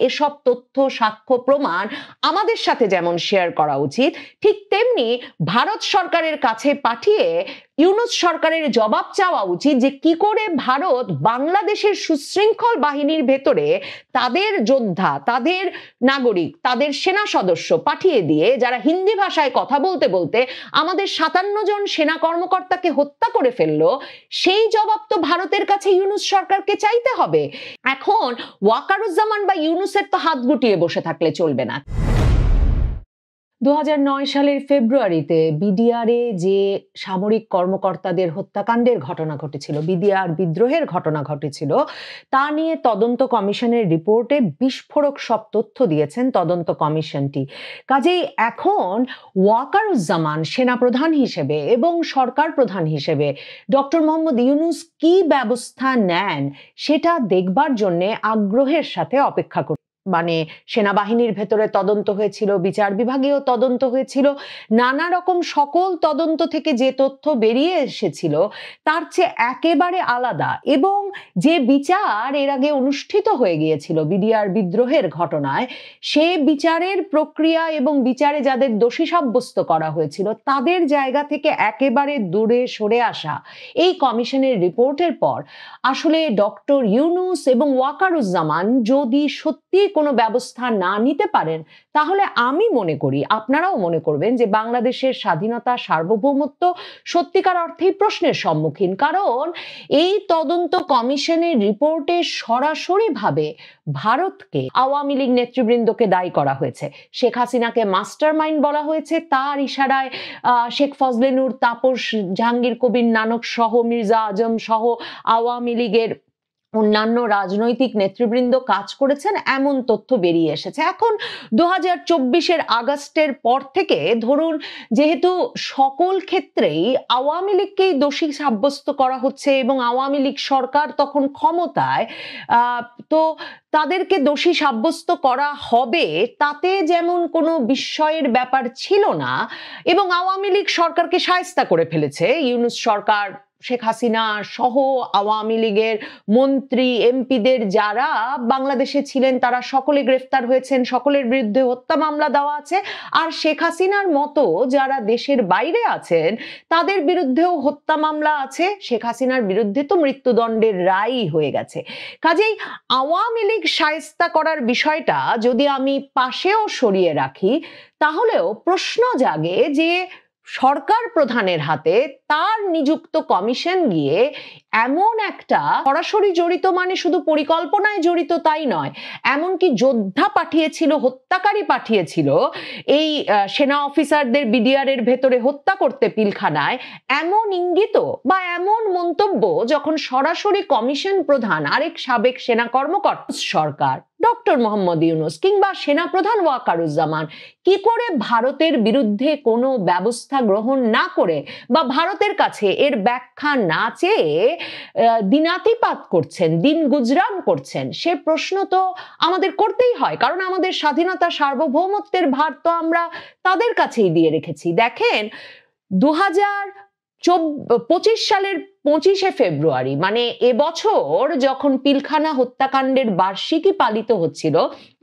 এসব তথ্য সাক্ষ্য প্রমাণ আমাদের সাথে যেমন শেয়ার করা উচিত, ঠিক তেমনি ভারত সরকারের কাছে পাঠিয়ে ইউনূস সরকারের জবাব চাওয়া উচিত যে কি করে ভারত বাংলাদেশের সুশৃঙ্খল বাহিনীর ভেতরে তাদের যোদ্ধা, তাদের নাগরিক, তাদের সেনা সদস্য পাঠিয়ে দিয়ে যারা হিন্দি ভাষায় কথা বলতে বলতে আমাদের 57 জন সেনা কর্মকর্তাকে হত্যা করে ফেললো, সেই জবাব তো ভারতের কাছে ইউনূস সরকারকে চাইতে হবে। এখন ওয়াকারুজ্জামান বা ইউনূসের তো হাত গুটিয়ে বসে থাকলে চলবে না। 2009 সালের ফেব্রুয়ারিতে বিডিআরে যে সামরিক কর্মকর্তাদের হত্যাকাণ্ডের ঘটনা ঘটেছিল, বিডিআর বিদ্রোহের ঘটনা ঘটেছিল, তা নিয়ে তদন্ত কমিশনের রিপোর্টে বিস্ফোরক সব তথ্য দিয়েছেন তদন্ত কমিশনটি। কাজেই এখন ওয়াকারুজ্জামান সেনাপ্রধান হিসেবে এবং সরকার প্রধান হিসেবে ডক্টর মোহাম্মদ ইউনূস কি ব্যবস্থা নেন সেটা দেখবার জন্য আগ্রহের সাথে অপেক্ষা করছে। মানে সেনাবাহিনীর ভেতরে তদন্ত হয়েছিল, বিচার বিভাগীয় তদন্ত হয়েছিল, নানা রকম সকল তদন্ত থেকে যে তথ্য বেরিয়ে এসেছিল তার চেয়ে একেবারে আলাদা, এবং যে বিচার এর আগে অনুষ্ঠিত হয়ে গিয়েছিল বিডিআর বিদ্রোহের ঘটনায়, সে বিচারের প্রক্রিয়া এবং বিচারে যাদের দোষী সাব্যস্ত করা হয়েছিল তাদের জায়গা থেকে একেবারে দূরে সরে আসা এই কমিশনের রিপোর্টের পর আসলে ডক্টর ইউনূস এবং ওয়াকারুজ্জামান যদি সত্যি কোনো ব্যবস্থা না নিতে পারেন, তাহলে আমি মনে করি, আপনারাও মনে করবেন, যে বাংলাদেশের স্বাধীনতা সার্বভৌমত্ব সত্যিকার অর্থেই প্রশ্নের সম্মুখীন। কারণ এই তদন্ত কমিশনের রিপোর্টে সরাসরি ভাবে ভারতকে, আওয়ামী লীগ নেতৃবৃন্দকে দায়ী করা হয়েছে। শেখ হাসিনাকে মাস্টারমাইন্ড বলা হয়েছে, তার ইশারায় শেখ ফজলে নূর, তাপস, জাহাঙ্গীর কবির নানক সহ, মির্জা আজম সহ আওয়ামী লীগের অন্যান্য রাজনৈতিক নেতৃবৃন্দ কাজ করেছেন, এমন তথ্য বেরিয়ে এসেছে। এখন 2024-এর আগস্টের পর থেকে ধরুন, যেহেতু সকল ক্ষেত্রেই আওয়ামী লীগকেই দোষী সাব্যস্ত করা হচ্ছে এবং আওয়ামী লীগ সরকার তখন ক্ষমতায়, তো তাদেরকে দোষী সাব্যস্ত করা হবে তাতে যেমন কোনো বিস্ময়ের ব্যাপার ছিল না, এবং আওয়ামী লীগ সরকারকে শায়েস্তা করে ফেলেছে ইউনূস সরকার। শেখ হাসিনা সহ আওয়ামী লীগের মন্ত্রী এমপিদের যারা বাংলাদেশে ছিলেন তারা সকলে গ্রেফতার হয়েছেন, সকলের বিরুদ্ধে হত্যা মামলা দেওয়া আছে, আর শেখ হাসিনার মতো যারা দেশের বাইরে আছেন তাদের বিরুদ্ধেও হত্যা মামলা আছে। শেখ হাসিনার বিরুদ্ধে তো মৃত্যুদণ্ডের রায়ই হয়ে গেছে। কাজেই আওয়ামী লীগ শায়েস্তা করার বিষয়টা যদি আমি পাশেও সরিয়ে রাখি, তাহলেও প্রশ্ন জাগে যে সরকার প্রধানের হাতে তার নিযুক্ত কমিশন গিয়ে এমন একটা সরাসরি জড়িত, মানে শুধু পরিকল্পনায় জড়িত তাই নয়, এমনকি যোদ্ধা পাঠিয়েছিল, হত্যাকারী পাঠিয়েছিল এই সেনা অফিসারদের বিডিআর এর ভেতরে হত্যা করতে পিলখানায়, এমন ইঙ্গিত বা এমন মন্তব্য যখন সরাসরি কমিশন প্রধান আরেক সাবেক সেনা কর্মকর্তা সরকার ডক্টর মোহাম্মদ ইউনূস কিংবা সেনাপ্রধান ওয়াকারুজ্জামান কি করে ভারতের বিরুদ্ধে কোনো ব্যবস্থা গ্রহণ না করে বা ভারতের কাছে এর ব্যাখ্যা না চেয়ে দিনাতিপাত করছেন, দিন গুজরান করছেন, সে প্রশ্ন তো আমাদের করতেই হয়। কারণ আমাদের স্বাধীনতা সার্বভৌমত্বের ভার তো আমরা তাদের কাছেই দিয়ে রেখেছি। দেখেন, 2025 সালের 25শে ফেব্রুয়ারি, মানে এবছর যখন পিলখানা হত্যাকাণ্ডের বার্ষিকী পালিত হচ্ছিল,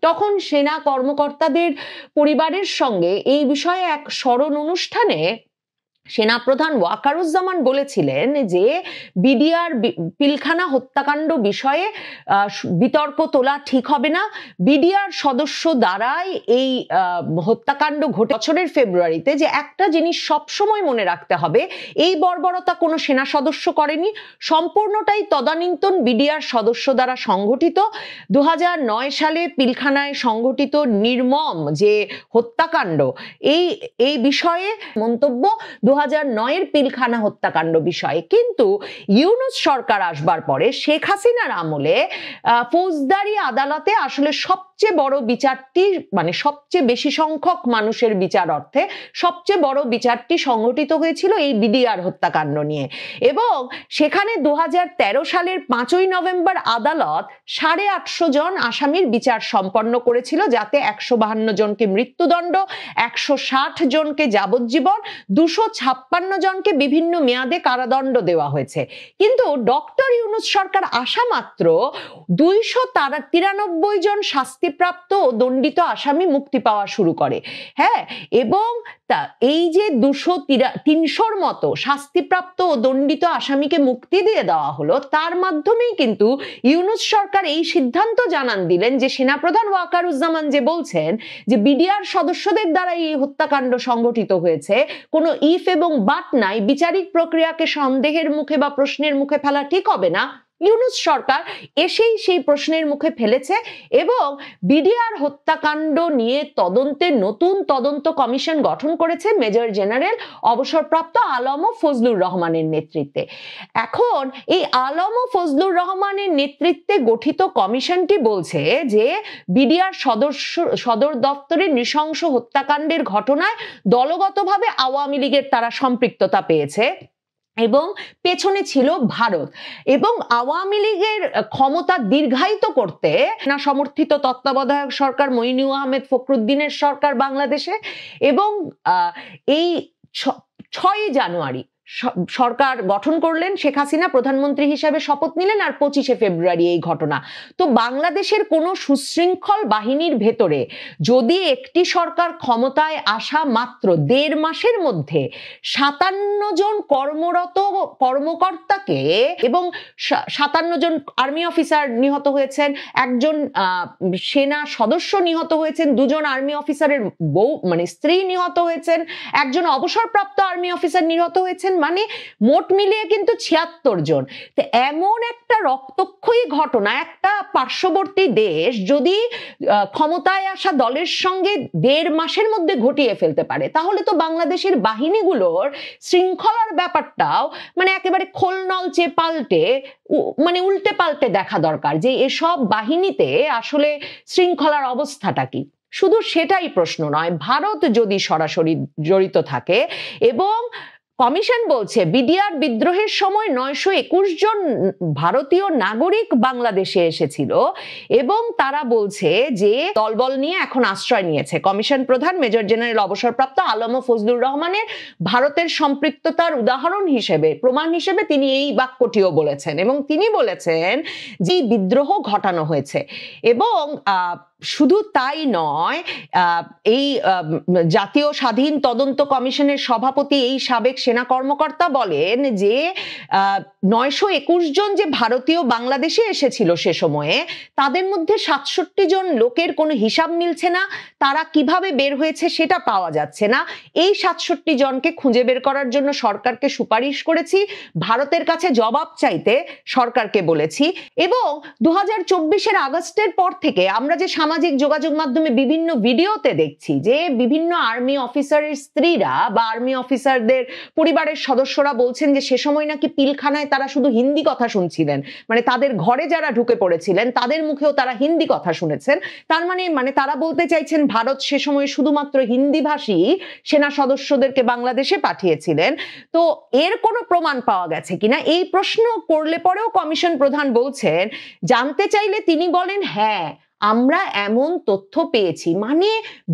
তখন সেনা কর্মকর্তাদের পরিবারের সঙ্গে এই বিষয়ে এক স্মরণ অনুষ্ঠানে সেনাপ্রধান ওয়াকারুজ্জামান বলেছিলেন যে বিডিআর পিলখানা হত্যাকাণ্ড বিষয়ে বিতর্ক তোলা ঠিক হবে না, বিডিআর সদস্য দ্বারাই এই হত্যাকাণ্ড ঘটে। বছরের ফেব্রুয়ারিতে যে একটা জিনিস সবসময় মনে রাখতে হবে, এই বর্বরতা কোনো সেনা সদস্য করেনি, সম্পূর্ণটাই তদানীন্তন বিডিআর সদস্য দ্বারা সংঘটিত। 2009 সালে পিলখানায় সংঘটিত নির্মম যে হত্যাকাণ্ড, এই বিষয়ে মন্তব্য 2009-এর পিলখানা হত্যাকাণ্ড বিষয়ে। কিন্তু ইউনূস সরকার আসবার পরে শেখ হাসিনার আমলে ফৌজদারি আদালতে আসলে সবচেয়ে বড় বিচারটি, মানে সবচেয়ে বেশি সংখ্যক মানুষের বিচার অর্থে সবচেয়ে বড় বিচারটি সংঘটিত হয়েছিল এই বিডিআর হত্যাকাণ্ড নিয়ে, এবং সেখানে 2013 সালের 5ই নভেম্বর আদালত 850 জন আসামির বিচার সম্পন্ন করেছিল, যাতে 152 জনকে মৃত্যুদণ্ড, 160 জনকে যাবজ্জীবন, 226 56 জনকে বিভিন্ন মেয়াদে কারাদণ্ড দেওয়া হয়েছে। কিন্তু ডক্টর ইউনূস সরকার আসা মাত্র 293 জন শাস্তিপ্রাপ্ত ও দণ্ডিত আসামি মুক্তি পাওয়া শুরু করে। হ্যাঁ, এবং এই যে 300-র মতো শাস্তিপ্রাপ্ত ও দণ্ডিত আসামিকে মুক্তি দিয়ে দেওয়া হলো, তার মাধ্যমেই কিন্তু ইউনূস সরকার এই সিদ্ধান্ত জানান দিলেন যে সেনাপ্রধান ওয়াকারুজ্জামান যে বলছেন যে বিডিআর সদস্যদের দ্বারা এই হত্যাকাণ্ড সংগঠিত হয়েছে, কোনো ইফ এবং বাট নাই, বিচারিক প্রক্রিয়াকে সন্দেহের মুখে বা প্রশ্নের মুখে ফেলা ঠিক হবে না। ইউনূস সরকার এসেই সেই প্রশ্নের মুখে ফেলেছে এবং বিডিআর হত্যাকাণ্ড নিয়ে তদন্তের নতুন তদন্ত কমিশন গঠন করেছে মেজর জেনারেল অবসরপ্রাপ্ত আলম ও ফজলুর রহমানের নেতৃত্বে। এখন এই আলম ও ফজলুর রহমানের নেতৃত্বে গঠিত কমিশনটি বলছে যে বিডিআর সদর দপ্তরের নৃশংস হত্যাকাণ্ডের ঘটনায় দলগতভাবে আওয়ামী লীগের তারা সম্পৃক্ততা পেয়েছে এবং পেছনে ছিল ভারত, এবং আওয়ামী লীগের ক্ষমতা দীর্ঘায়িত করতে না সমর্থিত তত্ত্বাবধায়ক সরকার মঈনুল আহমেদ ফখরুদ্দিনের সরকার বাংলাদেশে, এবং এই 6 জানুয়ারি সরকার গঠন করলেন, শেখ হাসিনা প্রধানমন্ত্রী হিসেবে শপথ নিলেন, আর 25শে ফেব্রুয়ারি এই ঘটনা। তো বাংলাদেশের কোন সুশৃঙ্খল বাহিনীর ভেতরে যদি একটি সরকার ক্ষমতায় আসা মাত্র 1.5 মাসের মধ্যে 57 জন কর্মরত কর্মকর্তাকে এবং 57 জন আর্মি অফিসার নিহত হয়েছেন, একজন সেনা সদস্য নিহত হয়েছেন, 2 জন আর্মি অফিসারের বউ মানে স্ত্রী নিহত হয়েছেন, একজন অবসরপ্রাপ্ত আর্মি অফিসার নিহত হয়েছেন, মানে মোট মিলিয়ে কিন্তু 76 জন। তো এমন একটা রক্তক্ষয়ী ঘটনা একটা পার্শ্ববর্তী দেশ যদি ক্ষমতায় আসা দলের সঙ্গে 1.5 মাসের মধ্যে ঘটিয়ে ফেলতে পারে, তাহলে তো বাংলাদেশের বাহিনীগুলোর শৃঙ্খলার ব্যাপারটাও মানে একেবারে খোলনলচে পাল্টে মানে উল্টে পাল্টে দেখা দরকার যে এসব বাহিনীতে আসলে শৃঙ্খলার অবস্থাটা কি। শুধু সেটাই প্রশ্ন নয়, ভারত যদি সরাসরি জড়িত থাকে, এবং কমিশন বলছে বিডিআর বিদ্রোহের সময় 921 জন ভারতীয় নাগরিক বাংলাদেশে এসেছিল, এবং তারা বলছে যে দলবল নিয়ে এখন আশ্রয় নিয়েছে। কমিশন প্রধান মেজর জেনারেল অবসরপ্রাপ্ত আলম ও ফজলুর রহমানের ভারতের সম্পৃক্ততার উদাহরণ হিসেবে, প্রমাণ হিসেবে তিনি এই বাক্যটিও বলেছেন, এবং তিনি বলেছেন যে বিদ্রোহ ঘটানো হয়েছে। এবং শুধু তাই নয়, এই জাতীয় স্বাধীন তদন্ত কমিশনের সভাপতি এই সাবেক সেনা কর্মকর্তা বলেন যে 921 জন যে ভারতীয় বাংলাদেশে এসেছিল সে সময়ে, তাদের মধ্যে 67 জন লোকের কোনো হিসাব মিলছে না, তারা কিভাবে বের হয়েছে সেটা পাওয়া যাচ্ছে না। এই 67 জনকে খুঁজে বের করার জন্য সরকারকে সুপারিশ করেছি, ভারতের কাছে জবাব চাইতে সরকারকে বলেছি। এবং 2024-এর আগস্টের পর থেকে আমরা যে সামাজিক যোগাযোগ মাধ্যমে বিভিন্ন ভিডিওতে দেখছি যে বিভিন্ন আর্মি অফিসারের স্ত্রীরা বা আর্মি অফিসারদের পরিবারের সদস্যরা বলছেন যে সে সময় নাকি পিলখানায় তারা শুধু হিন্দি কথা শুনছিলেন, মানে তাদের ঘরে যারা ঢুকে পড়েছিলেন তাদের মুখেও তারা হিন্দি কথা শুনেছেন। তার মানে তারা বলতে চাইছেন ভারত সে সময় শুধুমাত্র হিন্দিভাষী সেনা সদস্যদেরকে বাংলাদেশে পাঠিয়েছিলেন। তো এর কোনো প্রমাণ পাওয়া গেছে কিনা এই প্রশ্ন করলে পরেও কমিশন প্রধান বলছেন, জানতে চাইলে তিনি বলেন হ্যাঁ আমরা এমন তথ্য পেয়েছি, মানে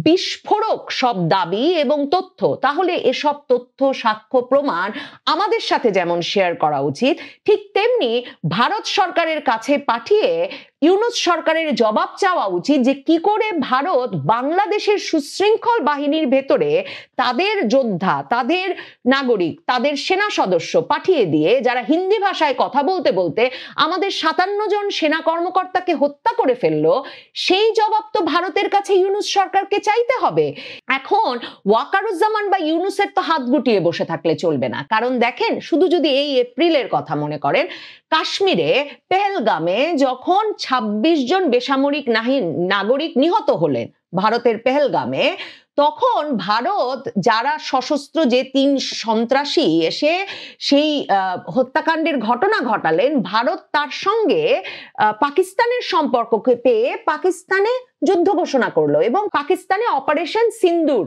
বিস্ফোরক সব দাবি এবং তথ্য। তাহলে এসব তথ্য সাক্ষ্য প্রমাণ আমাদের সাথে যেমন শেয়ার করা উচিত, ঠিক তেমনি ভারত সরকারের কাছে পাঠিয়ে ইউনূস সরকারের জবাব চাওয়া উচিত যে কি করে ভারত বাংলাদেশের সুশৃঙ্খল বাহিনীর ভেতরে তাদের যোদ্ধা, তাদের নাগরিক, তাদের সেনা সদস্য পাঠিয়ে দিয়ে যারা হিন্দি ভাষায় কথা বলতে বলতে আমাদের 57 জন সেনা কর্মকর্তাকে হত্যা করে ফেললো, সেই জবাব তো ভারতের কাছে ইউনূস সরকারকে চাইতে হবে। এখন ওয়াকারুজ্জামান বা ইউনূসের তো হাত গুটিয়ে বসে থাকলে চলবে না, কারণ দেখেন শুধু যদি এই এপ্রিলের কথা মনে করেন, কাশ্মীরে পেহেলগামে যখন 26 জন বেসামরিক নাগরিক নিহত হলেন ভারতের পেহেলগামে, তখন ভারত যারা সশস্ত্র যে 3 সন্ত্রাসী এসে সেই হত্যাকাণ্ডের ঘটনা ঘটালেন, ভারত তার সঙ্গে পাকিস্তানের সম্পর্ককে পেয়ে পাকিস্তানে যুদ্ধ ঘোষণা করলো এবং পাকিস্তানে অপারেশন সিন্দুর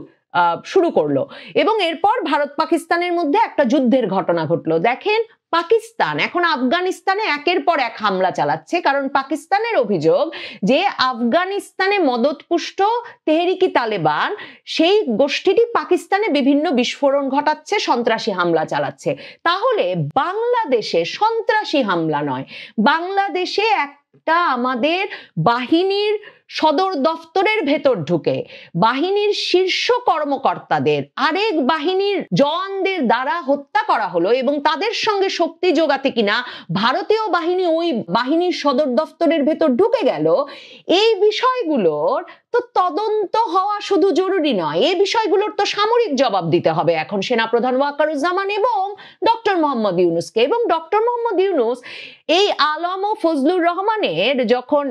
শুরু করলো, এবং এরপর ভারত পাকিস্তানের মধ্যে একটা যুদ্ধের ঘটনা ঘটলো। দেখেন পাকিস্তান এখন আফগানিস্তানে একের পর এক হামলা চালাচ্ছে, কারণ পাকিস্তানের অভিযোগ যে আফগানিস্তানে মদতপুষ্ট তেহরিকি তালেবান সেই গোষ্ঠীটি পাকিস্তানে বিভিন্ন বিস্ফোরণ ঘটাচ্ছে, সন্ত্রাসী হামলা চালাচ্ছে। তাহলে বাংলাদেশে সন্ত্রাসী হামলা নয়, বাংলাদেশে একটা আমাদের বাহিনীর সদর দফতরের ভেতর ঢুকে বাহিনীর শীর্ষ কর্মকর্তাদের আরেক বাহিনীর জওয়ানদের দ্বারা হত্যা করা হলো, এবং তাদের সঙ্গে শক্তি যোগাতে কিনা ভারতীয় বাহিনী ওই বাহিনীর সদর দফতরের ভেতর ঢুকে গেল। এই বিষয়গুলোর তো তদন্ত হওয়া শুধু জরুরি নয়, এই বিষয়গুলোর তো সামরিক জবাব দিতে হবে এখন সেনাপ্রধান ওয়াকারুজ্জামান এবং ডক্টর মোহাম্মদ ইউনূসকে। এবং ডক্টর মোহাম্মদ ইউনূস এই আলম ও ফজলুর রহমানের যখন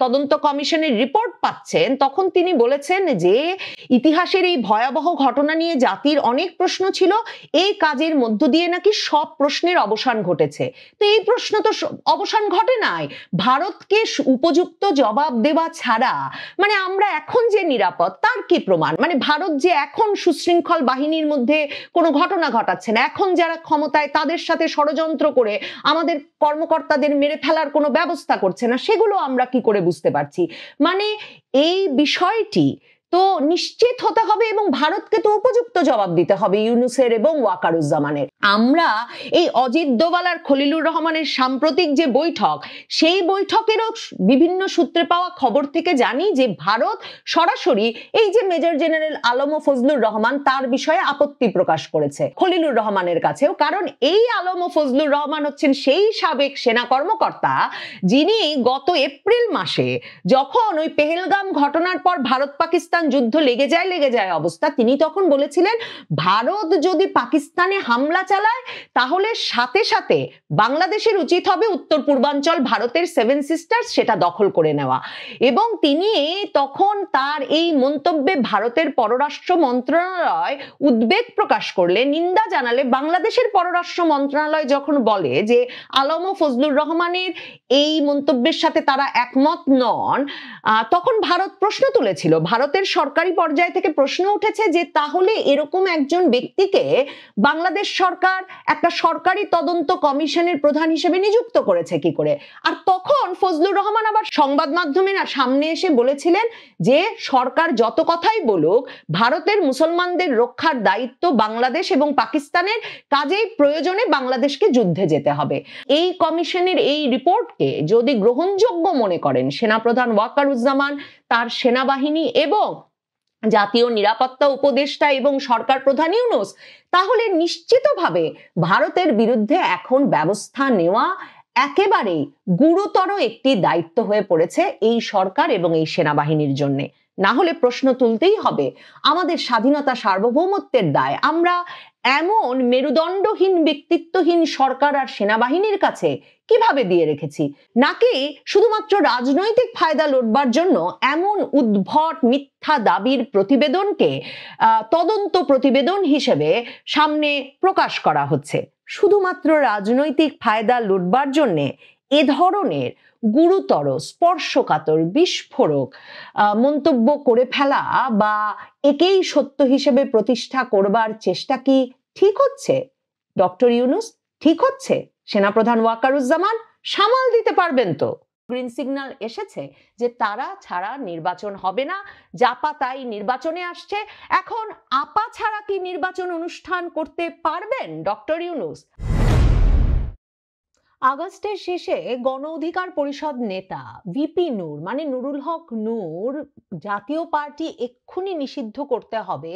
তদন্ত কমিশনের রিপোর্ট পাচ্ছেন, তখন তিনি বলেছেন যে ইতিহাসের এই ভয়াবহ ঘটনা নিয়ে জাতির অনেক প্রশ্ন ছিল, এই কাজের মধ্য দিয়ে নাকি সব প্রশ্নের অবসান ঘটেছে। তো এই প্রশ্ন তো অবসান ঘটে নাই, ভারতকে উপযুক্ত জবাব দেওয়া ছাড়া মানে আমরা এখন যে নিরাপদ তার কি প্রমাণ? মানে ভারত যে এখন সুশৃঙ্খল বাহিনীর মধ্যে কোনো ঘটনা ঘটাচ্ছে না, এখন যারা ক্ষমতায় তাদের সাথে ষড়যন্ত্র করে আমাদের কর্মকর্তাদের মেরে ফেলার কোনো ব্যবস্থা করছে না, সেগুলো আমরা কি করে বুঝতে পারছি? মানে এই বিষয়টি তো নিশ্চিত হতে হবে এবং ভারতকে তো উপযুক্ত জবাব দিতে হবে ইউনূসের এবং ওয়াকারুজ্জামানের। আমরা এই অজিত দোভাল আর খলিলুর রহমানের সাম্প্রতিক যে বৈঠক, সেই বৈঠকেরও বিভিন্ন সূত্রে পাওয়া খবর থেকে জানি যে ভারত সরাসরি এই যে মেজর জেনারেল আলম ও ফজলুর রহমান তার বিষয়ে আপত্তি প্রকাশ করেছে খলিলুর রহমানের কাছেও, কারণ এই আলম ও ফজলুর রহমান হচ্ছেন সেই সাবেক সেনা কর্মকর্তা যিনি গত এপ্রিল মাসে যখন ওই পেহেলগাম ঘটনার পর ভারত পাকিস্তান যুদ্ধ লেগে যায় অবস্থা, তিনি তখন বলেছিলেন ভারত যদি পাকিস্তানে হামলা চালায় তাহলে সাথে সাথে বাংলাদেশের উচিত হবে উত্তর পূর্বাঞ্চল ভারতের সেভেন সিস্টার্স সেটা দখল করে নেওয়া। এবং তিনি তখন তার এই মন্তব্যে ভারতের পররাষ্ট্র মন্ত্রণালয় উদ্বেগ প্রকাশ করলে, নিন্দা জানালে, বাংলাদেশের পররাষ্ট্র মন্ত্রণালয় যখন বলে যে আলম ও ফজলুর রহমানের এই মন্তব্যের সাথে তারা একমত নন, তখন ভারত প্রশ্ন তুলেছিল, ভারতের সরকারি পর্যায় থেকে প্রশ্ন উঠেছে যে তাহলে এরকম একজন ব্যক্তিকে বাংলাদেশ সরকার একটা সরকারি তদন্ত কমিশনের প্রধান হিসেবে নিযুক্ত করেছে কি করে? আর তখন ফজলুর রহমান আবার সংবাদ মাধ্যমের সামনে এসে বলেছিলেন যে সরকার যত কথাই বলুক, ভারতের মুসলমানদের রক্ষার দায়িত্ব বাংলাদেশ এবং পাকিস্তানের, কাজেই প্রয়োজনে বাংলাদেশকে যুদ্ধে যেতে হবে। এই কমিশনের এই রিপোর্টকে যদি গ্রহণযোগ্য মনে করেন সেনাপ্রধান ওয়াকারুজ্জামান, তার সেনাবাহিনী এবং জাতীয় নিরাপত্তা উপদেষ্টা এবং সরকার প্রধান ইউনূস, তাহলে নিশ্চিতভাবে ভারতের বিরুদ্ধে এখন ব্যবস্থা নেওয়া একেবারে গুরুতর একটি দায়িত্ব হয়ে পড়েছে এই সরকার এবং এই সেনাবাহিনীর জন্য। না হলে প্রশ্ন তুলতেই হবে আমাদের স্বাধীনতা সার্বভৌমত্বের দায় আমরা এমন মেরুদণ্ডহীন ব্যক্তিত্বহীন সরকার আর সেনাবাহিনীর কাছে কিভাবে দিয়ে রেখেছি, নাকি শুধুমাত্র রাজনৈতিক ফায়দা লুটবার জন্য এমন উদ্ভট মিথ্যা দাবির প্রতিবেদনকে তদন্ত প্রতিবেদন হিসেবে সামনে প্রকাশ করা হচ্ছে। শুধুমাত্র রাজনৈতিক ফায়দা লুটবার জন্য এ ধরনের গুরুতর স্পর্শকাতর বিস্ফোরক মন্তব্য করে ফেলা বা একেই সত্য হিসেবে প্রতিষ্ঠা করবার চেষ্টা কি ঠিক হচ্ছে? ডক্টর ইউনূস ঠিক হচ্ছে? সেনাপ্রধান ওয়াকারুজ্জামান সামাল দিতে পারবেন তো? গ্রিন সিগন্যাল এসেছে যে তারা ছাড়া নির্বাচন হবে না, জাপা তাই নির্বাচনে আসছে। এখন আপা ছাড়া কি নির্বাচন অনুষ্ঠান করতে পারবেন ডক্টর ইউনূস? আগস্টের শেষে গণ অধিকার পরিষদ নেতা ভিপি নূর মানে নুরুল হক নূর জাতীয় পার্টি এক্ষুনি নিষিদ্ধ করতে হবে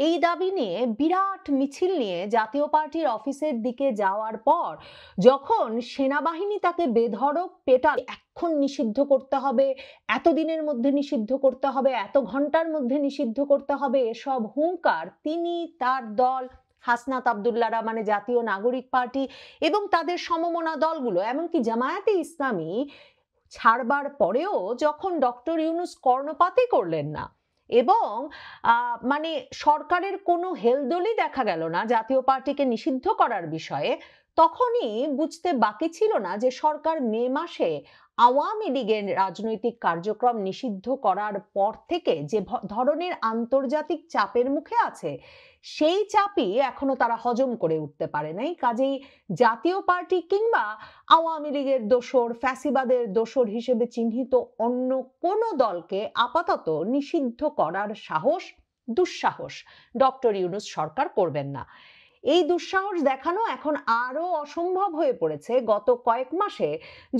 এই দাবি নিয়ে বিরাট মিছিল নিয়ে জাতীয় পার্টির অফিসের দিকে যাওয়ার পর যখন সেনাবাহিনী তাকে বেধড়ক পেটাল, এখন নিষিদ্ধ করতে হবে, এতদিনের মধ্যে নিষিদ্ধ করতে হবে, এত ঘন্টার মধ্যে নিষিদ্ধ করতে হবে, এসব হুঙ্কার তিনি, তার দল, হাসনাত আব্দুল্লাহরা মানে জাতীয় নাগরিক পার্টি এবং তাদের সমমনা দলগুলো, এমনকি জামায়াতে ইসলামী ছাড়বার পরেও যখন ডক্টর ইউনূস কর্ণপাতই করলেন না এবং মানে সরকারের কোনো হেলদোলই দেখা গেল না জাতীয় পার্টিকে নিষিদ্ধ করার বিষয়ে, তখনই বুঝতে বাকি ছিল না যে সরকার মে মাসে আওয়ামী লীগের রাজনৈতিক কার্যক্রম নিষিদ্ধ করার পর থেকে যে ধরনের আন্তর্জাতিক চাপের মুখে আছে, সেই চাপই এখনো তারা হজম করে উঠতে পারে নাই। কাজেই জাতীয় পার্টি কিংবা আওয়ামী লীগের দোসর, ফ্যাসিবাদের দোসর হিসেবে চিহ্নিত অন্য কোনো দলকে আপাতত নিষিদ্ধ করার সাহস, দুঃসাহস ডক্টর ইউনূস সরকার করবেন না। এই দুঃসাহস দেখানো এখন আরো অসম্ভব হয়ে পড়েছে গত কয়েক মাসে,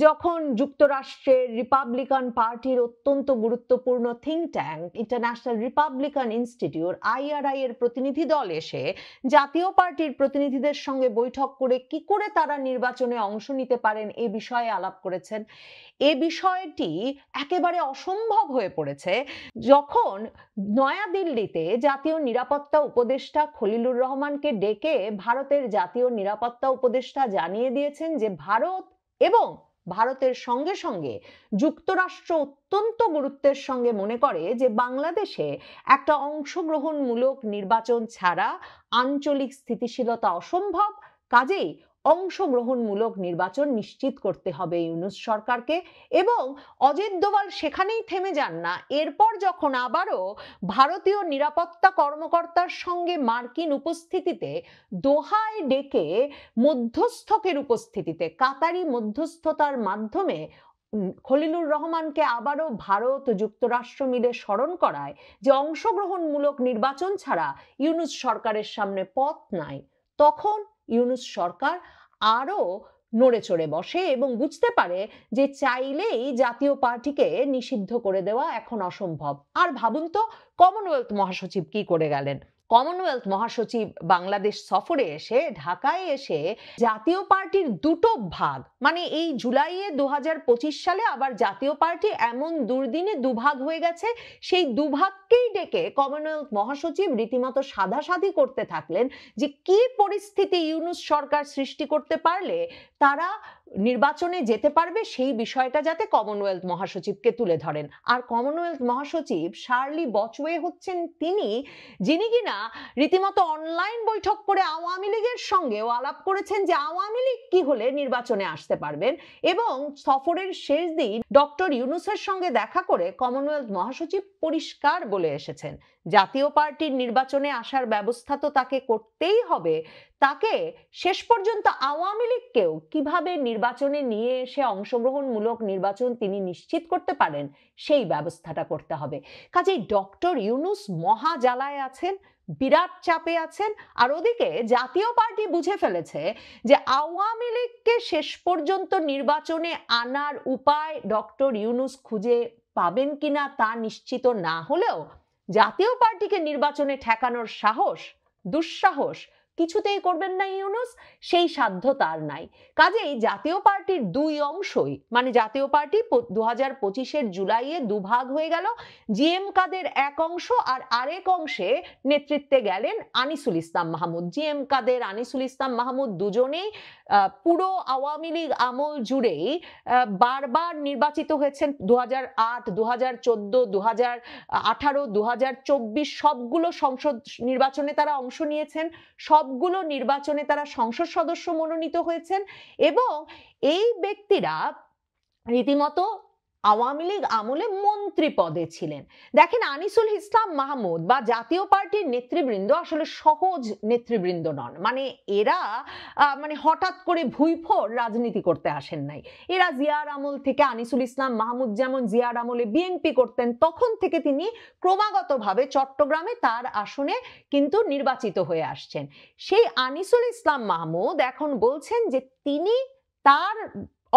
যখন যুক্তরাষ্ট্রের রিপাবলিকান পার্টির অত্যন্ত গুরুত্বপূর্ণ think tank international Republican institute IRI এর প্রতিনিধি দল এসে জাতীয় পার্টির প্রতিনিধিদের সঙ্গে বৈঠক করে কি করে তারা নির্বাচনে অংশ নিতে পারেন এ বিষয়ে আলাপ করেছেন। এ বিষয়টি একেবারে অসম্ভব হয়ে পড়েছে যখন নয়াদিল্লিতে জাতীয় নিরাপত্তা উপদেষ্টা খলিলুর রহমানকে ডেকে ভারতের জাতীয় নিরাপত্তা উপদেষ্টা জানিয়ে দিয়েছেন যে ভারত এবং ভারতের সঙ্গে সঙ্গে যুক্তরাষ্ট্র অত্যন্ত গুরুত্বের সঙ্গে মনে করে যে বাংলাদেশে একটা অংশগ্রহণমূলক নির্বাচন ছাড়া আঞ্চলিক স্থিতিশীলতা অসম্ভব। কাজেই অংশগ্রহণমূলক নির্বাচন নিশ্চিত করতে হবে ইউনূস সরকারকে। এবং অজিত দোভাল সেখানেই থেমে যান না, এরপর যখন আবারও ভারতীয় নিরাপত্তা কর্মকর্তার সঙ্গে মার্কিন উপস্থিতিতে দোহায় ডেকে মধ্যস্থকের উপস্থিতিতে কাতারি মধ্যস্থতার মাধ্যমে খলিলুর রহমানকে আবারও ভারত যুক্তরাষ্ট্র মিলে স্মরণ করায় যে অংশগ্রহণমূলক নির্বাচন ছাড়া ইউনূস সরকারের সামনে পথ নাই, তখন ইউনূস সরকার আরো নড়ে চড়ে বসে এবং বুঝতে পারে যে চাইলেই জাতীয় পার্টিকে নিষিদ্ধ করে দেওয়া এখন অসম্ভব। আর ভাবুন তো, কমনওয়েলথ মহাসচিব কি করে গেলেন। কমনওয়েলথ মহাসচিব বাংলাদেশ সফরে এসে ঢাকায় এসে জাতীয় পার্টির দুটো ভাগ, মানে এই জুলাইয়ে 2025 সালে আবার জাতীয় পার্টি এমন দুর্দিনে দুভাগ হয়ে গেছে, সেই দুভাগকেই ডেকে কমনওয়েলথ মহাসচিব রীতিমতো সাধাসাধি করতে থাকলেন যে কি পরিস্থিতি ইউনূস সরকার সৃষ্টি করতে পারলে তারা নির্বাচনে যেতে পারবে, সেই বিষয়টা যাতে কমনওয়েলথ মহাসচিবকে তুলে ধরেন। আর কমনওয়েলথ মহাসচিব শার্লি বচওয়ে হচ্ছেন তিনি, যিনি কিনা রীতিমতো অনলাইন বৈঠক করে আওয়ামী লীগের সঙ্গেও আলাপ করেছেন যে আওয়ামী লীগ কি হলে নির্বাচনে আসতে পারবেন। এবং সফরের শেষ দিন ডক্টর ইউনূসের সঙ্গে দেখা করে কমনওয়েলথ মহাসচিব পরিষ্কার বলে এসেছেন জাতীয় পার্টির নির্বাচনে আসার ব্যবস্থা তো তাকে করতেই হবে, তাকে শেষ পর্যন্ত আওয়ামী লীগকেও কিভাবে নির্বাচনে নিয়ে এসে অংশগ্রহণমূলক নির্বাচন তিনি নিশ্চিত করতে পারেন সেই ব্যবস্থাটা করতে হবে। কাজেই ডক্টর ইউনূস মহা জ্বালায় আছেন, বিরাট চাপে আছেন। আর ওদিকে জাতীয় পার্টি বুঝে ফেলেছে যে আওয়ামী লীগকে শেষ পর্যন্ত নির্বাচনে আনার উপায় ডক্টর ইউনূস খুঁজে পাবেন কিনা তা নিশ্চিত না হলেও জাতীয় পার্টিকে নির্বাচনে ঠেকানোর সাহস, দুঃসাহস কিছুতেই করবেন না ইউনূস, সেই সাধ্য তার নাই। কাজেই জাতীয় পার্টির দুই অংশই, মানে জাতীয় পার্টি 2025-এর জুলাইয়ে দুভাগ হয়ে গেল। জিএম কাদের এক অংশ আর আরেক অংশে নেতৃত্বে গেলেন আনিসুল ইসলাম মাহমুদ। জিএম কাদের, আনিসুল ইসলাম মাহমুদ দুজনেই পুরো আওয়ামী লীগ আমল জুড়েই বারবার নির্বাচিত হয়েছেন। 2008, 2014, 2018, 2024 সবগুলো সংসদ নির্বাচনে তারা অংশ নিয়েছেন, সবগুলো নির্বাচনে তারা সংসদ সদস্য মনোনীত হয়েছেন। এবং এই ব্যক্তিরা রীতিমতো আওয়ামী লীগ আমলে মন্ত্রী পদে ছিলেন। দেখেন, আনিসুল ইসলাম মাহমুদ বা জাতীয় পার্টির নেতৃবৃন্দ আসলে সহজ নেতৃবৃন্দ নন। মানে এরা মানে হঠাৎ করে ভুইফোর রাজনীতি করতে আসেন নাই। এরা জিয়ার আমল থেকে, আনিসুল ইসলাম মাহমুদ যেমন জিয়ার আমলে বিএনপি করতেন, তখন থেকে তিনি ক্রমাগতভাবে চট্টগ্রামে তার আসনে কিন্তু নির্বাচিত হয়ে আসছেন। সেই আনিসুল ইসলাম মাহমুদ এখন বলছেন যে তিনি তার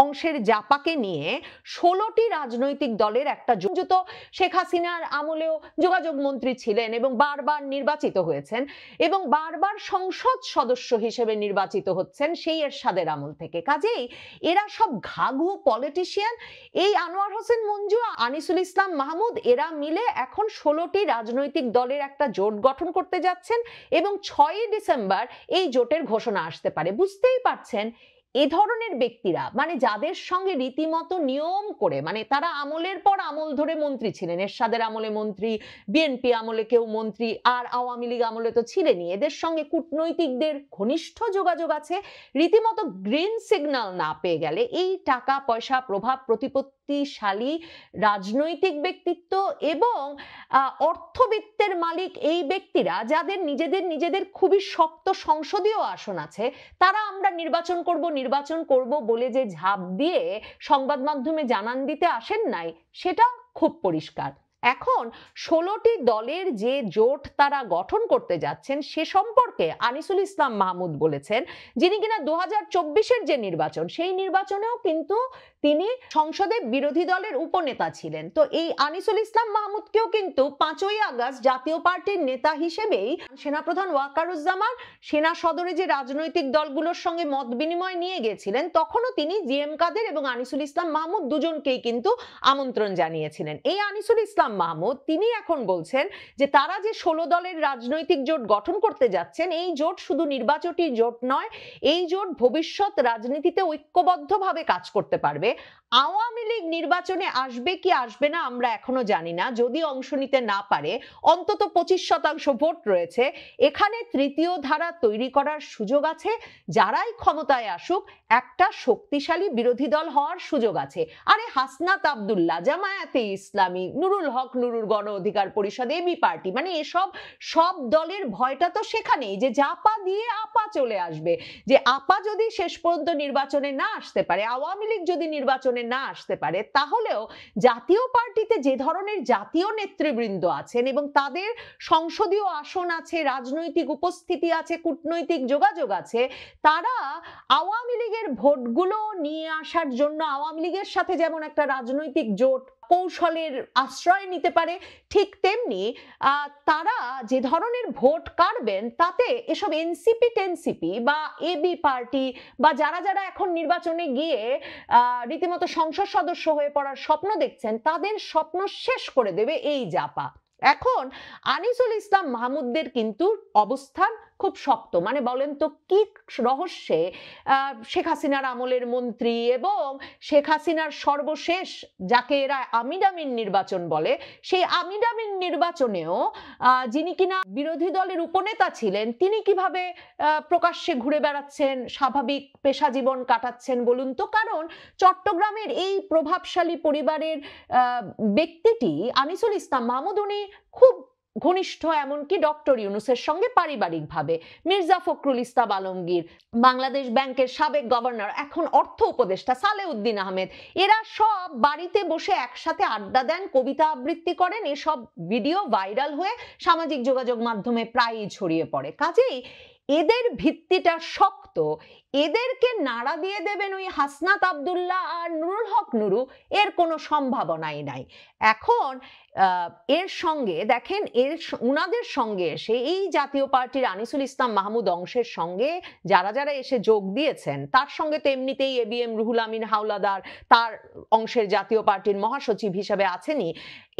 অংশের জাপাকে নিয়ে 16টি রাজনৈতিক দলের একটা জোট, শেখ হাসিনার আমলেও যোগাযোগ মন্ত্রী ছিলেন এবং বারবার নির্বাচিত হয়েছেন এবং বারবার সংসদ সদস্য হিসেবে নির্বাচিত হচ্ছেন সেই এরশাদের আমল থেকে। কাজেই এরা সব ঘাঘু পলিটিশিয়ান। এই আনোয়ার হোসেন মঞ্জু, আনিসুল ইসলাম মাহমুদ এরা মিলে এখন 16টি রাজনৈতিক দলের একটা জোট গঠন করতে যাচ্ছেন এবং 6ই ডিসেম্বর এই জোটের ঘোষণা আসতে পারে। বুঝতেই পারছেন এ ধরনের ব্যক্তিরা, মানে যাদের সঙ্গে রীতিমতো নিয়ম করে, মানে তারা আমলের পর আমল ধরে মন্ত্রী ছিলেন, এরশাদের আমলে মন্ত্রী, বিএনপি আমলে কেউ মন্ত্রী, আর আওয়ামী লীগ আমলে তো ছিলেনই, এদের সঙ্গে কূটনৈতিকদের ঘনিষ্ঠ যোগাযোগ আছে। রীতিমতো গ্রিন সিগন্যাল না পেয়ে গেলে এই টাকা পয়সা, প্রভাব প্রতিপত্তিশালী রাজনৈতিক ব্যক্তিত্ব এবং অর্থবিত্তের মালিক এই ব্যক্তিরা, যাদের নিজেদের খুবই শক্ত সংসদীয় আসন আছে, তারা আমরা নির্বাচন করব বলে যে ঝাঁপ দিয়ে সংবাদ মাধ্যমে জানান দিতে আসেন নাই, সেটা খুব পরিষ্কার। এখন 16টি দলের যে জোট তারা গঠন করতে যাচ্ছেন সে সম্পর্কে আনিসুল ইসলাম মাহমুদ বলেছেন, যিনি কিনা 2024-এর যে নির্বাচন, সেই নির্বাচনেও কিন্তু তিনি সংসদে বিরোধী দলের উপনেতা ছিলেন। তো এই আনিসুল ইসলাম মাহমুদকেও কিন্তু 5ই আগস্ট জাতীয় পার্টির নেতা হিসেবেই সেনাপ্রধান ওয়াকারুজ্জামান সেনা সদরে যে রাজনৈতিক দলগুলোর সঙ্গে মত বিনিময় নিয়ে গেছিলেন, তখনও তিনি জিএম কাদের এবং আনিসুল ইসলাম মাহমুদ দুজনকেই কিন্তু আমন্ত্রণ জানিয়েছিলেন। এই আনিসুল ইসলাম মাহমুদ তিনি এখন বলছেন যে তারা যে 16 দলের রাজনৈতিক জোট গঠন করতে যাচ্ছেন, এই জোট শুধু নির্বাচনী জোট নয়, এই জোট ভবিষ্যৎ রাজনীতিতে ঐক্যবদ্ধভাবে কাজ করতে পারবে। আওয়ামী লীগ নির্বাচনে আসবে কি আসবে না আমরা এখনো জানি না, যদি অংশ নিতে না পারে অন্তত 25% ভোট রয়েছে, এখানে তৃতীয় ধারা তৈরি করার সুযোগ আছে। যারাই ক্ষমতায় আসুক একটা শক্তিশালী বিরোধী দল হওয়ার সুযোগ আছে। আরে হাসনাত আব্দুল্লাহ, জামায়াতে ইসলামী, নুরুল হক নুরুর গণ অধিকার পরিষদ, এবি পার্টি, মানে এসব সব দলের ভয়টা তো সেখানেই যে জাপা দিয়ে আপা চলে আসবে, যে আপা যদি শেষ পর্যন্ত নির্বাচনে না আসতে পারে, আওয়ামী লীগ যদি নির্বাচনে না আসতে পারে, তাহলেও জাতীয় পার্টিতে যে ধরনের জাতীয় নেতৃবৃন্দ আছেন এবং তাদের সংসদীয় আসন আছে, রাজনৈতিক উপস্থিতি আছে, কূটনৈতিক যোগাযোগ আছে, তারা আওয়ামী লীগের ভোটগুলো নিয়ে আসার জন্য আওয়ামী লীগের সাথে যেমন একটা রাজনৈতিক জোট কৌশলের আশ্রয় নিতে পারে, ঠিক তেমনি তারা যে ধরনের ভোট কাড়বেন তাতে এসব এনসিপি টেনসিপি বা এবি পার্টি বা যারা যারা এখন নির্বাচনে গিয়ে রীতিমতো সংসদ সদস্য হয়ে পড়ার স্বপ্ন দেখছেন, তাদের স্বপ্ন শেষ করে দেবে এই জাপা। এখন আনিসুল ইসলাম মাহমুদদের কিন্তু অবস্থান খুব শক্ত, মানে বলেন তো কি রহস্যে শেখ হাসিনার আমলের মন্ত্রী এবং শেখ হাসিনার সর্বশেষ যাকে এরা আমিডামিন নির্বাচন বলে, সেই আমিডামিন নির্বাচনেও যিনি কিনা বিরোধী দলের উপনেতা ছিলেন, তিনি কিভাবে প্রকাশ্যে ঘুরে বেড়াচ্ছেন, স্বাভাবিক পেশা জীবন কাটাচ্ছেন বলুন তো? কারণ চট্টগ্রামের এই প্রভাবশালী পরিবারের ব্যক্তিটি আনিসুল ইসলাম মাহমুদ, উনি খুব ঘনিষ্ঠ এমনকি ডক্টর ইউনূসের সঙ্গে পারিবারিকভাবে। মির্জা ফখরুল ইসলাম আলমগীর, বাংলাদেশ ব্যাংকের সাবেক গভর্নর, এখন অর্থ উপদেষ্টা সালেউদ্দিন আহমেদ, এরা সব বাড়িতে বসে একসাথে আড্ডা দেন, কবিতা আবৃত্তি করেন, এসব ভিডিও ভাইরাল হয়ে সামাজিক যোগাযোগ মাধ্যমে প্রায়ই ছড়িয়ে পড়ে। কাজেই এদের ভিত্তিটা শক্ত, এদেরকে নাড়া দিয়ে দেবেন ওই হাসনাত আব্দুল্লাহ আর নুরুল হক নুরু, এর কোনো সম্ভাবনাই নাই। এখন এর সঙ্গে দেখেন, উনাদের সঙ্গে এসে এই জাতীয় পার্টির আনিসুল ইসলাম মাহমুদ অংশের সঙ্গে যারা যারা এসে যোগ দিয়েছেন, তার সঙ্গে তো এমনিতেই এবিএম রুহুল আমিন হাওলাদার তার অংশের জাতীয় পার্টির মহাসচিব হিসেবে আছেনই,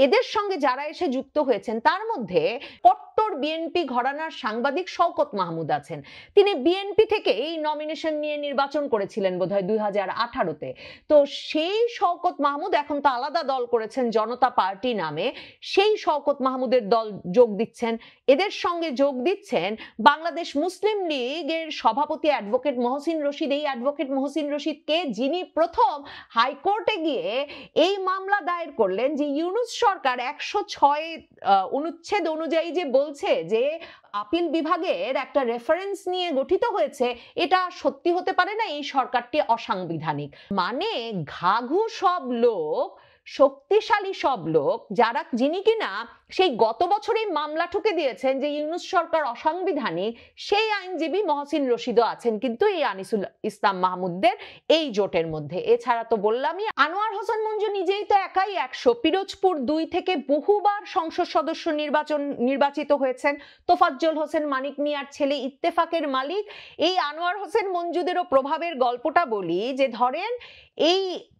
এদের সঙ্গে যারা এসে যুক্ত হয়েছেন তার মধ্যে কট্টর বিএনপি ঘরানার সাংবাদিক শওকত মাহমুদ আছেন। তিনি বিএনপি থেকে এই নমিনেশন নিয়ে নির্বাচন করেছিলেন বোধহয় 2018-তে। তো সেই শওকত মাহমুদ এখন তো আলাদা দল করেছেন জনতা পার্টি নামে, সেই শওকত মাহমুদের দল যোগ দিচ্ছেন। এদের সঙ্গে যোগ দিচ্ছেন বাংলাদেশ মুসলিম লীগের সভাপতি অ্যাডভোকেট মহসিন রশিদ। এই অ্যাডভোকেট মহসিন রশিদকে, যিনি প্রথম হাইকোর্টে গিয়ে এই মামলা দায়ের করলেন যে ইউনূস সরকার 106 অনুচ্ছেদ অনুযায়ী যে বলছে যে আপিল বিভাগের একটা রেফারেন্স নিয়ে গঠিত হয়েছে, এটা সত্যি হতে পারে না, এই সরকারটি অসাংবিধানিক। মানে ঘাঘু সব লোক, শক্তিশালী সব লোক, যিনি কিনা সেই গত বছরেই মামলা ঠুকে দিয়েছেন যে ইউনূস সরকার অসাংবিধানিক, সেই আইনজীবী মহসিন রশিদও আছেন কিন্তু এই আনিসুল ইসলাম মাহমুদদের এই জোটের মধ্যে। এছাড়া তো বললামই, আনোয়ার হোসেন মঞ্জু নিজেই তো একাই 100, পিরোজপুর 2 থেকে বহুবার সংসদ সদস্য নির্বাচিত হয়েছেন। তোফাজ্জল হোসেন মানিক মিয়ার ছেলে ইত্তেফাকের মালিক। এই আনোয়ার হোসেন মঞ্জুদেরও প্রভাবের গল্পটা বলি, যে ধরেন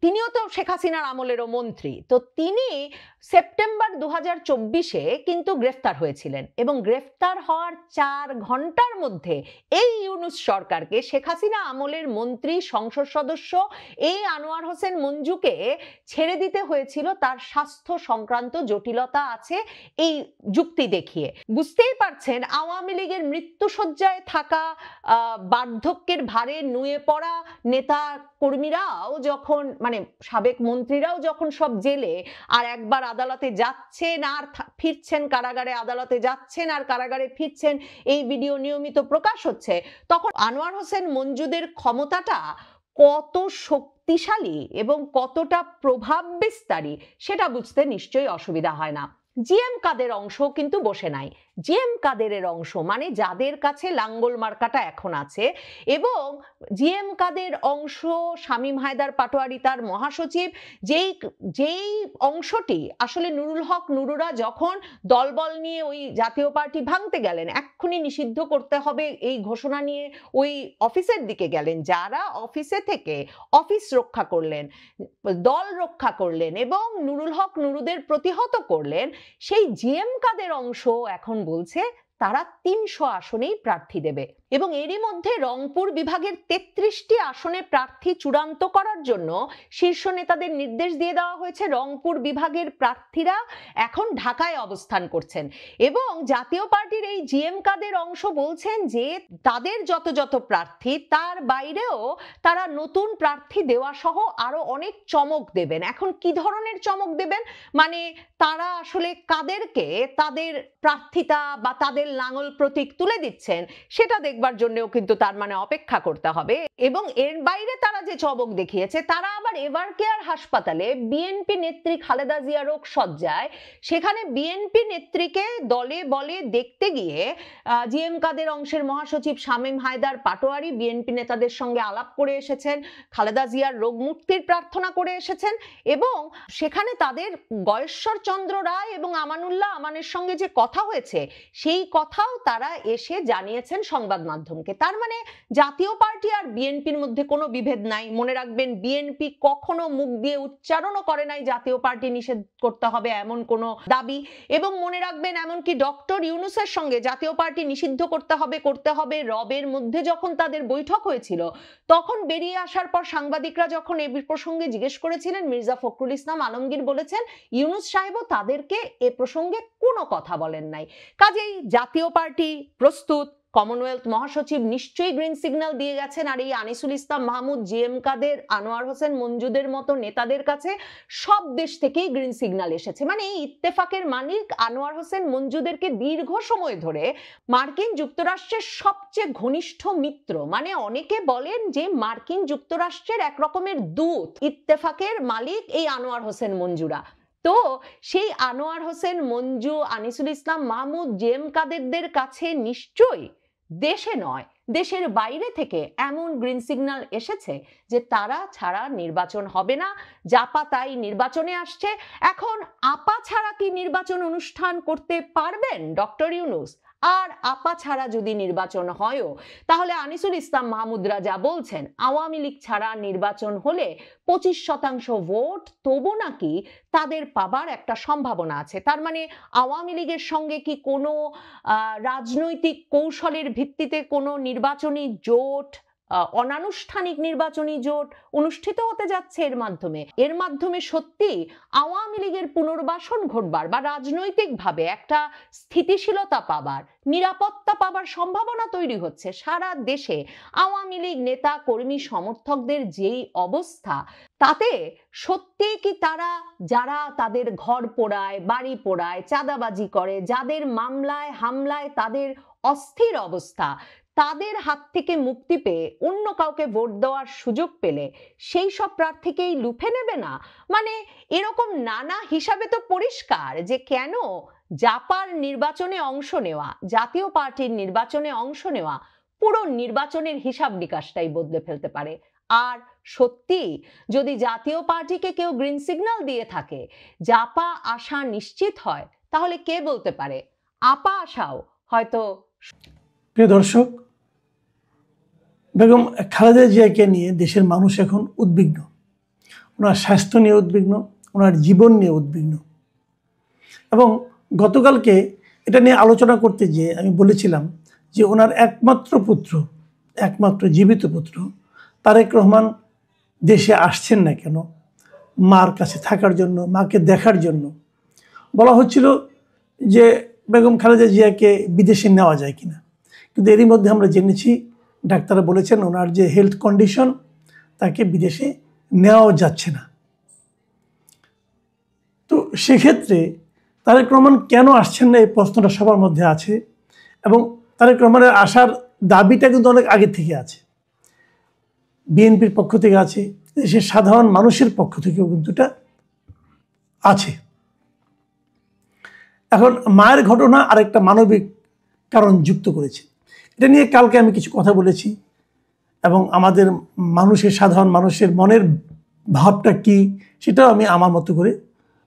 তিনিও তো শেখ হাসিনার আমলেরও মন্ত্রী, মন্ত্রী, তো তিনি সেপ্টেম্বর 2024-এ কিন্তু গ্রেফতার হয়েছিলেন এবং গ্রেফতার হওয়ার 4 ঘন্টার মধ্যে এই ইউনূস সরকারকে, শেখ হাসিনা আমলের মন্ত্রী সংসদ সদস্য এই আনোয়ার হোসেন মঞ্জুকে ছেড়ে দিতে হয়েছিল তার স্বাস্থ্য সংক্রান্ত জটিলতা আছে এই যুক্তি দেখিয়ে। বুঝতেই পারছেন আওয়ামী লীগের মৃত্যুশয্যায় থাকা, বার্ধক্যের ভারে নুয়ে পড়া নেতা কর্মীরাও যখন, মানে সাবেক মন্ত্রীরাও যখন সব জেলে, আর একবার আদালতে যাচ্ছেন আর ফিরছেন কারাগারে, আদালতে যাচ্ছেন আর কারাগারে ফিরছেন, এই ভিডিও নিয়মিত প্রকাশ হচ্ছে, তখন আনোয়ার হোসেন মঞ্জুদের ক্ষমতাটা কত শক্তিশালী এবং কতটা প্রভাব বিস্তারী সেটা বুঝতে নিশ্চয়ই অসুবিধা হয় না। জিএম কাদের অংশ কিন্তু বসে নাই। জিএম কাদেরের অংশ মানে যাদের কাছে লাঙ্গল মার্কাটা এখন আছে, এবং জিএম কাদের অংশ শামীম হায়দার পাটোয়ারি তার মহাসচিব, যেই অংশটি আসলে নুরুল হক নুরুরা যখন দলবল নিয়ে ওই জাতীয় পার্টি ভাঙতে গেলেন, এক্ষুনি নিষিদ্ধ করতে হবে এই ঘোষণা নিয়ে ওই অফিসের দিকে গেলেন, যারা অফিসে থেকে অফিস রক্ষা করলেন, দল রক্ষা করলেন এবং নুরুল হক নুরুদের প্রতিহত করলেন, সেই জিএম কাদের অংশ এখন বলছে তারা 300 আসনেই প্রার্থী দেবে। এবং এরই মধ্যে রংপুর বিভাগের 33টি আসনে প্রার্থী চূড়ান্ত করার জন্য শীর্ষ নেতাদের নির্দেশ দিয়ে দেওয়া হয়েছে। রংপুর বিভাগের প্রার্থীরা এখন ঢাকায় অবস্থান করছেন এবং জাতীয় পার্টির এই জিএম কাদের অংশ বলছেন যে তাদের যত প্রার্থী তার বাইরেও তারা নতুন প্রার্থী দেওয়া সহ আরো অনেক চমক দেবেন। এখন কি ধরনের চমক দেবেন, মানে তারা আসলে কাদেরকে তাদের প্রার্থিতা বা তাদের লাঙল প্রতীক তুলে দিচ্ছেন সেটা দেখবার জন্যও কিন্তু তার মানে অপেক্ষা করতে হবে। এবং এর বাইরে তারা যে চমক দেখিয়েছে, তারা আবার এভার কেয়ার হাসপাতালে বিএনপি নেত্রী খালেদা জিয়া রোগ সজ্জায়, সেখানে বিএনপি নেত্রীকে দলে বলে দেখতে গিয়ে জিএম কাদের অংশের মহাসচিব শামীম হায়দার পাটোয়ারি বিএনপি নেতাদের সঙ্গে আলাপ করে এসেছেন, খালেদা জিয়ার রোগ মুক্তির প্রার্থনা করে এসেছেন এবং সেখানে তাদের গয়েশ্বর চন্দ্র রায় এবং আমানুল্লাহ আমানের সঙ্গে যে কথা হয়েছে সেই কথাও তারা এসে জানিয়েছেন সংবাদ মাধ্যমকে। তার মানে জাতীয় পার্টি আর বিএনপির মধ্যে কোনো বিভেদ নাই। মনে রাখবেন, বিএনপি কখনো মুখ দিয়ে উচ্চারণও করে নাই জাতীয় পার্টি নিষেধ করতে হবে এমন কোনো দাবি। এবং মনে রাখবেন, এমনকি ডক্টর ইউনূসের সঙ্গে জাতীয় পার্টি নিষিদ্ধ করতে হবে রবের মধ্যে যখন তাদের বৈঠক হয়েছিল, তখন বেরিয়ে আসার পর সাংবাদিকরা যখন এ প্রসঙ্গে জিজ্ঞেস করেছিলেন, মির্জা ফখরুল ইসলাম আলমগীর বলেছেন ইউনূস সাহেবও তাদেরকে এ প্রসঙ্গে কোনো কথা বলেন নাই। কাজেই জাতীয় পার্টি প্রস্তুত, কমনওয়েলথ মহাসচিব নিশ্চয়ই গ্রিন সিগন্যাল দিয়ে গেছেন, আর এই আনিসুল ইসলাম মাহমুদ, জিএম কাদের, আনোয়ার হোসেন মঞ্জুদের মতো নেতাদের কাছে সব দেশ থেকেই গ্রিন সিগন্যাল এসেছে। মানে এই ইত্তেফাকের মালিক আনোয়ার হোসেন মঞ্জুদেরকে দীর্ঘ সময় ধরে মার্কিন যুক্তরাষ্ট্রের সবচেয়ে ঘনিষ্ঠ মিত্র, মানে অনেকে বলেন যে মার্কিন যুক্তরাষ্ট্রের এক রকমের দূত ইত্তেফাকের মালিক এই আনোয়ার হোসেন মঞ্জুরা। তো সেই আনোয়ার হোসেন মঞ্জু, আনিসুল ইসলাম মাহমুদ, জেএম কাদেরদের কাছে নিশ্চয়ই দেশে নয় দেশের বাইরে থেকে এমন গ্রিন সিগন্যাল এসেছে যে তারা ছাড়া নির্বাচন হবে না। জাপা তাই নির্বাচনে আসছে। এখন আপা ছাড়া কি নির্বাচন অনুষ্ঠান করতে পারবেন ডক্টর ইউনূস? আর আপা ছাড়া যদি নির্বাচন হয়ও, তাহলে আনিসুল ইসলাম মাহমুদরা যা বলছেন আওয়ামী লীগ ছাড়া নির্বাচন হলে 25% ভোট তবু নাকি তাদের পাবার একটা সম্ভাবনা আছে। তার মানে আওয়ামী লীগের সঙ্গে কি কোনো রাজনৈতিক কৌশলের ভিত্তিতে কোনো নির্বাচনী জোট, অনানুষ্ঠানিক নির্বাচনী জোট অনুষ্ঠিত হতে যাচ্ছে এর মাধ্যমে সত্যি আওয়ামী লীগের পুনর্বাসন ঘটবার বা রাজনৈতিকভাবে একটা স্থিতিশীলতা পাবার, নিরাপত্তা পাবার সম্ভাবনা তৈরি হচ্ছে। সারা দেশে আওয়ামী লীগ নেতা কর্মী সমর্থকদের যেই অবস্থা, তাতে সত্যি কি তারা, যারা তাদের ঘর পোড়ায়, বাড়ি পোড়ায়, চাঁদাবাজি করে, যাদের মামলায় হামলায় তাদের অস্থির অবস্থা, তাদের হাত থেকে মুক্তি পেয়ে অন্য কাউকে ভোট দেওয়ার সুযোগ পেলে সেই সব প্রার্থীকেই লুফে নেবে না? মানে এরকম নানা হিসাবে তো পরিষ্কার যে কেন জাপার নির্বাচনে অংশ নেওয়া, জাতীয় পার্টির নির্বাচনে অংশ নেওয়া পুরো নির্বাচনের হিসাব নিকাশটাই বদলে ফেলতে পারে। আর সত্যি যদি জাতীয় পার্টিকে কেউ গ্রিন সিগন্যাল দিয়ে থাকে, জাপা আসা নিশ্চিত হয়, তাহলে কে বলতে পারে আপা আসাও হয়তো। প্রিয় দর্শক, বেগম খালেদা জিয়াকে নিয়ে দেশের মানুষ এখন উদ্বিগ্ন। ওনার স্বাস্থ্য নিয়ে উদ্বিগ্ন, ওনার জীবন নিয়ে উদ্বিগ্ন। এবং গতকালকে এটা নিয়ে আলোচনা করতে গিয়ে আমি বলেছিলাম যে ওনার একমাত্র জীবিত পুত্র তারেক রহমান দেশে আসছেন না কেন, মার কাছে থাকার জন্য, মাকে দেখার জন্য। বলা হচ্ছিল যে বেগম খালেদা জিয়াকে বিদেশে নেওয়া যায় কিনা, কিন্তু এরই মধ্যে আমরা জেনেছি ডাক্তাররা বলেছেন ওনার যে হেলথ কন্ডিশন, তাকে বিদেশে নেওয়াও যাচ্ছে না। তো সেক্ষেত্রে তারেক রহমান কেন আসছেন না, এই প্রশ্নটা সবার মধ্যে আছে। এবং তারেক রহমানের আসার দাবিটা কিন্তু অনেক আগে থেকে আছে, বিএনপির পক্ষ থেকে আছে, দেশের সাধারণ মানুষের পক্ষ থেকেও কিন্তু এটা আছে। এখন মায়ের ঘটনা আরেকটা মানবিক কারণ যুক্ত করেছে। এটা নিয়ে কালকে আমি কিছু কথা বলেছি এবং আমাদের সাধারণ মানুষের মনের ভাবটা কি সেটাও আমি আমার মতো করে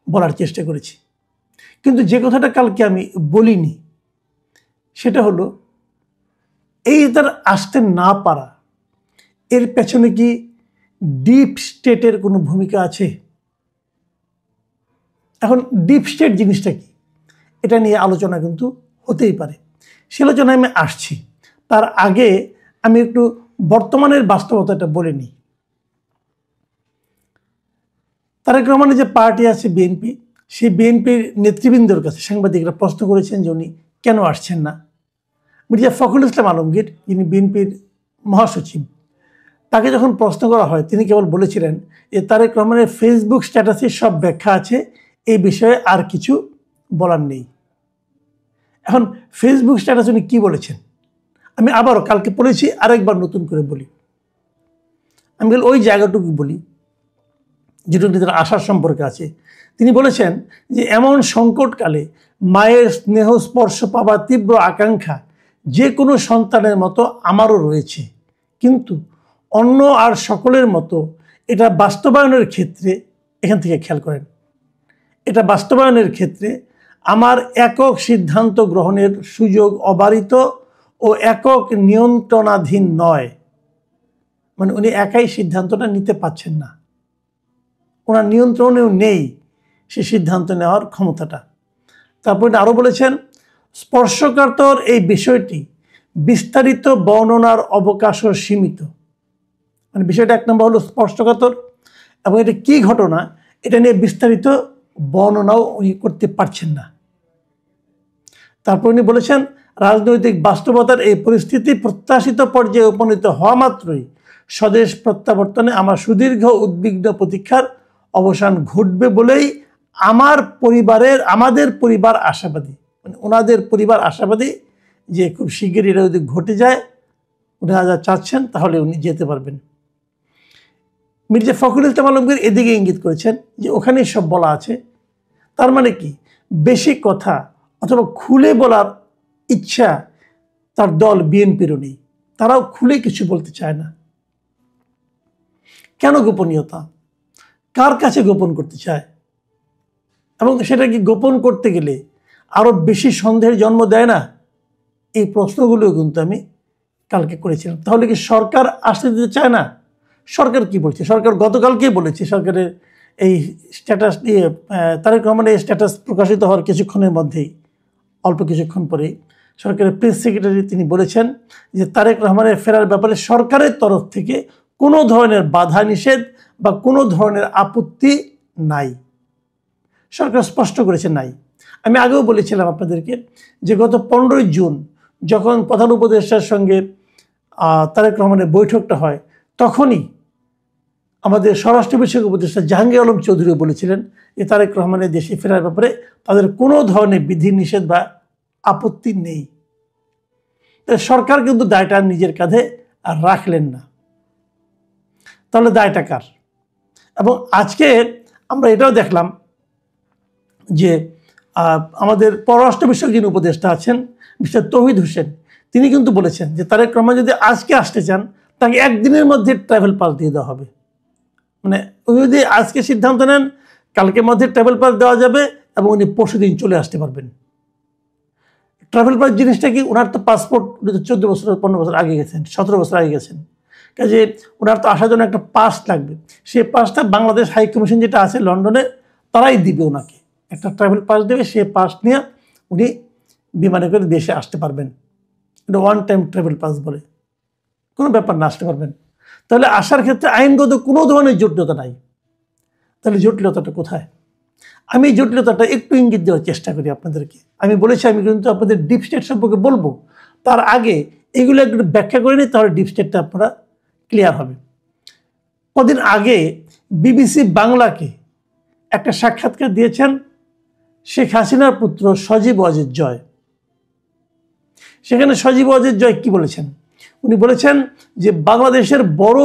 বলার চেষ্টা করেছি। কিন্তু যে কথাটা কালকে আমি বলিনি সেটা হলো, এই তার আসতে না পারা, এর পেছনে কি ডিপ স্টেটের কোনো ভূমিকা আছে? এখন ডিপ স্টেট জিনিসটা কি, এটা নিয়ে আলোচনা কিন্তু হতেই পারে, সে আলোচনায় আমি আসছি। তার আগে আমি একটু বর্তমানের বাস্তবতাটা বলে নিই। তারেক রহমানের যে পার্টি আছে বিএনপি, সেই বিএনপির নেতৃবৃন্দর কাছে সাংবাদিকরা প্রশ্ন করেছেন যে উনি কেন আসছেন না। মির্জা ফখরুল ইসলাম আলমগীর, যিনি বিএনপির মহাসচিব, তাকে যখন প্রশ্ন করা হয় তিনি কেবল বলেছিলেন যে তারেক রহমানের ফেসবুক স্ট্যাটাসে সব ব্যাখ্যা আছে, এই বিষয়ে আর কিছু বলার নেই। এখন ফেসবুক স্ট্যাটাস উনি কী বলেছেন আমি আবারও কালকে পড়েছি, আরেকবার নতুন করে বলি। আমি ওই জায়গাটুকু বলি যেটুকু তার আশার সম্পর্কে আছে। তিনি বলেছেন যে এমন সংকটকালে মায়ের স্নেহ স্পর্শ পাবার তীব্র আকাঙ্ক্ষা যে কোনো সন্তানের মতো আমারও রয়েছে, কিন্তু অন্য আর সকলের মতো এটা বাস্তবায়নের ক্ষেত্রে, এখান থেকে খেয়াল করেন, এটা বাস্তবায়নের ক্ষেত্রে আমার একক সিদ্ধান্ত গ্রহণের সুযোগ অবারিত ও একক নিয়ন্ত্রণাধীন নয়। মানে উনি একাই সিদ্ধান্তটা নিতে পারছেন না, ওনার নিয়ন্ত্রণেও নেই সে সিদ্ধান্ত নেওয়ার ক্ষমতাটা। তারপরে আরও বলেছেন, স্পর্শকাতর এই বিষয়টি বিস্তারিত বর্ণনার অবকাশও সীমিত। মানে বিষয়টা এক নম্বর হলো স্পর্শকাতর, এবং এটা কী ঘটনা এটা নিয়ে বিস্তারিত বর্ণনাও উনি করতে পারছেন না। তারপর উনি বলেছেন, রাজনৈতিক বাস্তবতার এই পরিস্থিতি প্রত্যাশিত পর্যায়ে উপনীত হওয়া মাত্রই স্বদেশ প্রত্যাবর্তনে আমার সুদীর্ঘ উদ্বিগ্ন প্রতীক্ষার অবসান ঘটবে বলেই আমাদের পরিবার আশাবাদী। মানে ওনাদের পরিবার আশাবাদী যে খুব শিগগিরই এটা যদি ঘটে যায়, ওনারা যা চাচ্ছেন, তাহলে উনি যেতে পারবেন। মির্জা ফখরুল ইসলাম আলমগীর এদিকে ইঙ্গিত করেছেন যে ওখানেই সব বলা আছে। তার মানে কি, বেশি কথা অথবা খুলে বলার ইচ্ছা তার দল বিএনপিরও নেই, তারাও খুলে কিছু বলতে চায় না। কেন গোপনীয়তা, কার কাছে গোপন করতে চায়, এবং সেটা কি গোপন করতে গেলে আরো বেশি সন্দেহের জন্ম দেয় না? এই প্রশ্নগুলো কিন্তু আমি কালকে করেছিলাম। তাহলে কি সরকার আসতে দিতে চায় না? সরকার কি বলছে? সরকার গতকালকেই বলেছে, সরকারের এই স্ট্যাটাস নিয়ে তারেক রহমানের এই স্ট্যাটাস প্রকাশিত হওয়ার কিছুক্ষণের মধ্যেই, অল্প কিছুক্ষণ পরে সরকারের প্রেস সেক্রেটারি তিনি বলেছেন যে তারেক রহমানের ফেরার ব্যাপারে সরকারের তরফ থেকে কোনো ধরনের বাধা নিষেধ বা কোনো ধরনের আপত্তি নাই। সরকার স্পষ্ট করেছে নাই। আমি আগেও বলেছিলাম আপনাদেরকে যে গত 15 জুন যখন প্রধান উপদেষ্টার সঙ্গে তারেক রহমানের বৈঠকটা হয়, তখনই আমাদের স্বরাষ্ট্র বিষয়ক উপদেষ্টা জাহাঙ্গীর আলম চৌধুরী বলেছিলেন যে তারেক রহমানের দেশে ফেরার ব্যাপারে তাদের কোনো ধরনের বিধি নিষেধ বা আপত্তি নেই। সরকার কিন্তু দায়টা নিজের কাঁধে আর রাখলেন না। তাহলে দায়টা কার? এবং আজকে আমরা এটাও দেখলাম যে আমাদের পররাষ্ট্র বিষয়ক যিনি উপদেষ্টা আছেন মিস্টার তৌহিদ হোসেন, তিনি কিন্তু বলেছেন যে তারেক রহমান যদি আজকে আসতে চান, তাকে একদিনের মধ্যে ট্রাভেল পাস দিয়ে দেওয়া হবে। মানে উনি যদি আজকে সিদ্ধান্ত নেন, কালকের মধ্যে ট্রাভেল পাস দেওয়া যাবে এবং উনি পরশুদিন চলে আসতে পারবেন। ট্রাভেল পাস জিনিসটা কি, ওনার তো পাসপোর্ট 14 বছর 15 বছর আগে গেছেন, 17 বছর আগে গেছেন, কাজে ওনার তো আসার জন্য একটা পাস লাগবে। সেই পাসটা বাংলাদেশ হাই কমিশন যেটা আছে লন্ডনে, তারাই দিবে ওনাকে, একটা ট্রাভেল পাস দেবে, সে পাস নিয়ে উনি বিমানে করে দেশে আসতে পারবেন। এটা ওয়ান টাইম ট্রাভেল পাস বলে, কোনো ব্যাপার না, আসতে পারবেন। তাহলে আসার ক্ষেত্রে আইনগত কোনো ধরনের জটিলতা নাই। তাহলে জটিলতাটা কোথায়? আমি এই জটিলতাটা একটু ইঙ্গিত দেওয়ার চেষ্টা করি আপনাদেরকে। আমি বলেছি আমি কিন্তু আপনাদের ডিপ স্টেট সম্পর্কে বলবো, তার আগে এগুলো একটু ব্যাখ্যা করে নিই, তাহলে ডিপ স্টেটটা আপনারা ক্লিয়ার হবে। কদিন আগে বিবিসি বাংলাকে একটা সাক্ষাৎকার দিয়েছেন শেখ হাসিনার পুত্র সজীব ওয়াজেদ জয়। সেখানে সজীব ওয়াজেদ জয় কি বলেছেন? উনি বলেছেন যে বাংলাদেশের বড়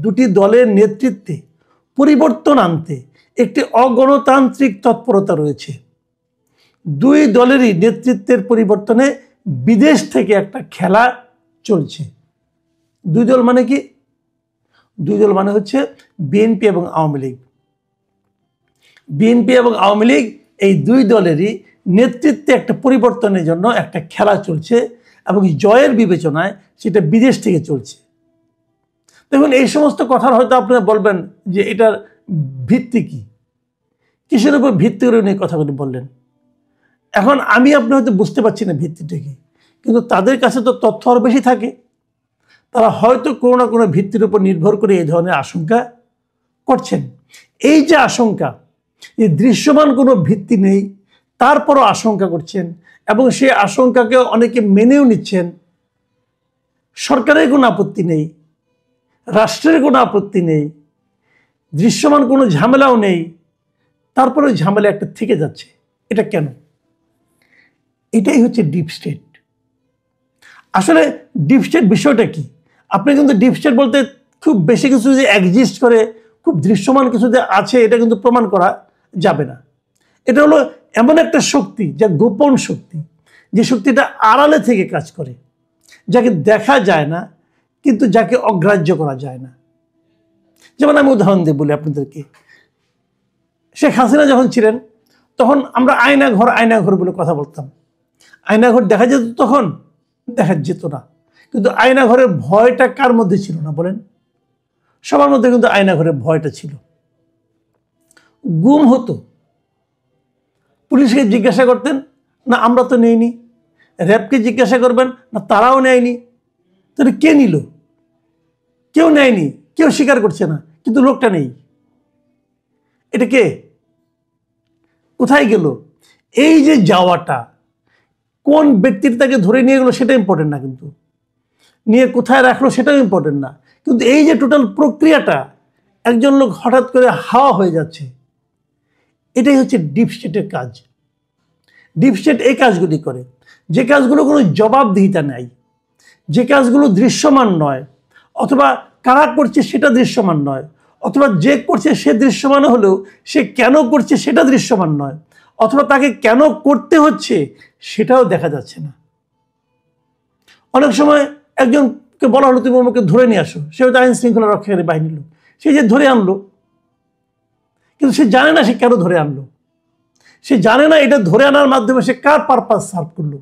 দুটি দলের নেতৃত্বে পরিবর্তন আনতে একটি অগণতান্ত্রিক তৎপরতা রয়েছে। দুই দলেরই নেতৃত্বের পরিবর্তনে বিদেশ থেকে একটা খেলা চলছে। দুই দল মানে কি? দুই দল মানে হচ্ছে বিএনপি এবং আওয়ামী লীগ। বিএনপি এবং আওয়ামী লীগ এই দুই দলেরই নেতৃত্বে একটা পরিবর্তনের জন্য একটা খেলা চলছে এবং জয়ের বিবেচনায় সেটা বিদেশ থেকে চলছে। দেখুন, এই সমস্ত কথার হয়তো আপনারা বলবেন যে এটার ভিত্তি কি, কিসের উপর ভিত্তি করে উনি কথাগুলি বললেন। এখন আমি আপনি হয়তো বুঝতে পারছি না ভিত্তিটা কি, কিন্তু তাদের কাছে তো তথ্য আরও বেশি থাকে। তারা হয়তো কোনো না কোনো ভিত্তির উপর নির্ভর করে এই ধরনের আশঙ্কা করছেন। এই যে আশঙ্কা, এই দৃশ্যমান কোনো ভিত্তি নেই, তারপরও আশঙ্কা করছেন এবং সেই আশঙ্কাকে অনেকে মেনেও নিচ্ছেন। সরকারের কোনো আপত্তি নেই, রাষ্ট্রের কোনো আপত্তি নেই, দৃশ্যমান কোনো ঝামেলাও নেই, তারপরে ঝামেলা একটা থেকে যাচ্ছে। এটা কেন? এটাই হচ্ছে ডিপ স্টেট। আসলে ডিপ স্টেট বিষয়টা কি? আপনি কিন্তু ডিপ স্টেট বলতে খুব বেশি কিছু যে এক্সিস্ট করে, খুব দৃশ্যমান কিছু যে আছে, এটা কিন্তু প্রমাণ করা যাবে না। এটা হলো এমন একটা শক্তি, যা গোপন শক্তি, যে শক্তিটা আড়ালে থেকে কাজ করে, যাকে দেখা যায় না কিন্তু যাকে অগ্রাহ্য করা যায় না। যেমন আমি উদাহরণ দিয়ে বলি আপনাদেরকে। শেখ হাসিনা যখন ছিলেন তখন আমরা আয়নাঘর বলে কথা বলতাম। আয়নাঘর দেখা যেত, তখন দেখা যেত না। কিন্তু আয়নাঘরের ভয়টা কার মধ্যে ছিল না বলেন? সবার মধ্যে কিন্তু আয়নাঘরের ভয়টা ছিল। গুম হতো, পুলিশকে জিজ্ঞাসা করতেন, না আমরা তো নেইনি। র্যাবকে জিজ্ঞাসা করবেন, না তারাও নেয়নি। তাহলে কে নিল? কেউ নেয়নি, কেউ স্বীকার করছে না, কিন্তু লোকটা নেই। এটা কে? কোথায় গেল? এই যে যাওয়াটা, কোন ব্যক্তির তাকে ধরে নিয়ে গেলো সেটা ইম্পর্টেন্ট না, কিন্তু নিয়ে কোথায় রাখলো সেটাও ইম্পর্টেন্ট না, কিন্তু এই যে টোটাল প্রক্রিয়াটা, একজন লোক হঠাৎ করে হাওয়া হয়ে যাচ্ছে, এটাই হচ্ছে ডিপ স্টেটের কাজ। ডিপ স্টেট এই কাজগুলি করে, যে কাজগুলো কোনো জবাবদিহিতা নেই, যে কাজগুলো দৃশ্যমান নয়, অথবা কারা করছে সেটা দৃশ্যমান নয়, অথবা যে করছে সে দৃশ্যমান হলেও সে কেন করছে সেটা দৃশ্যমান নয়, অথবা তাকে কেন করতে হচ্ছে সেটাও দেখা যাচ্ছে না। অনেক সময় একজনকে বলা হলো তুমি আমাকে ধরে নিয়ে আসো, সে হয়তো আইন শৃঙ্খলা রক্ষাকারী বাহিনীর লোক, সে যে ধরে আনলো, কিন্তু সে জানে না সে কেন ধরে আনলো, সে জানে না এটা ধরে আনার মাধ্যমে সে কার পারপাস সার্ভ করলো,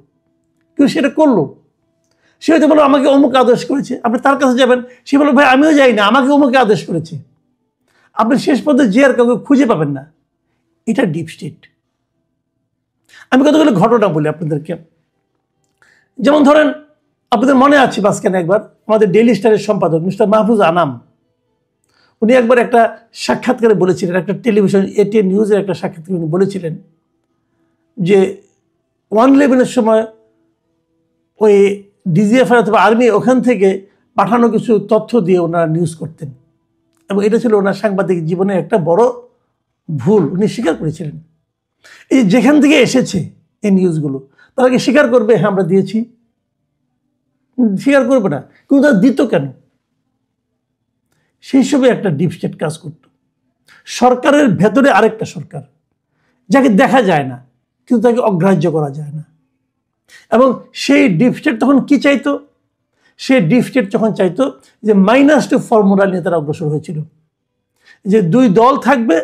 কিন্তু সেটা করলো। সে হয়তো বলো আমাকে অমুক আদেশ করেছে, আপনি তার কাছে যাবেন, সে বলো ভাই আমিও যাই না, আমাকে অমুকে আদেশ করেছে। আপনি শেষ পর্যন্ত যে আর কাউকে খুঁজে পাবেন না। এটা ডিপ স্টেট। আমি কতগুলো ঘটনা বলি আপনাদেরকে। যেমন ধরেন, আপনাদের মনে আছে মাঝখানে একবার আমাদের ডেইলি স্টারের সম্পাদক মিস্টার মাহফুজ আনাম, উনি একবার একটা সাক্ষাৎকারে বলেছিলেন, একটা টেলিভিশন এটিএন নিউজের একটা সাক্ষাৎকারে উনি বলেছিলেন যে 1/11 সময় ওই ডিজিএফআই অথবা আর্মি ওখান থেকে পাঠানো কিছু তথ্য দিয়ে ওনারা নিউজ করতেন, এবং এটা ছিল ওনার সাংবাদিক জীবনে একটা বড় ভুল, উনি স্বীকার করেছিলেন। এই যেখান থেকে এসেছে এই নিউজগুলো, তারা কি স্বীকার করবে হ্যাঁ আমরা দিয়েছি? স্বীকার করবে না, কিন্তু তারা দিত কেন? সেই হিসেবে একটা ডিপ স্টেট কাজ করত। সরকারের ভেতরে আরেকটা সরকার, যাকে দেখা যায় না কিন্তু তাকে অগ্রাহ্য করা যায় না। এবং সেই ডিপ স্টেট তখন কি চাইতো? সেই ডিপ স্টেট যখন চাইতো যে -2 ফর্মুলা নিয়ে তারা অগ্রসর হয়েছিল, যে দুই দল থাকবে,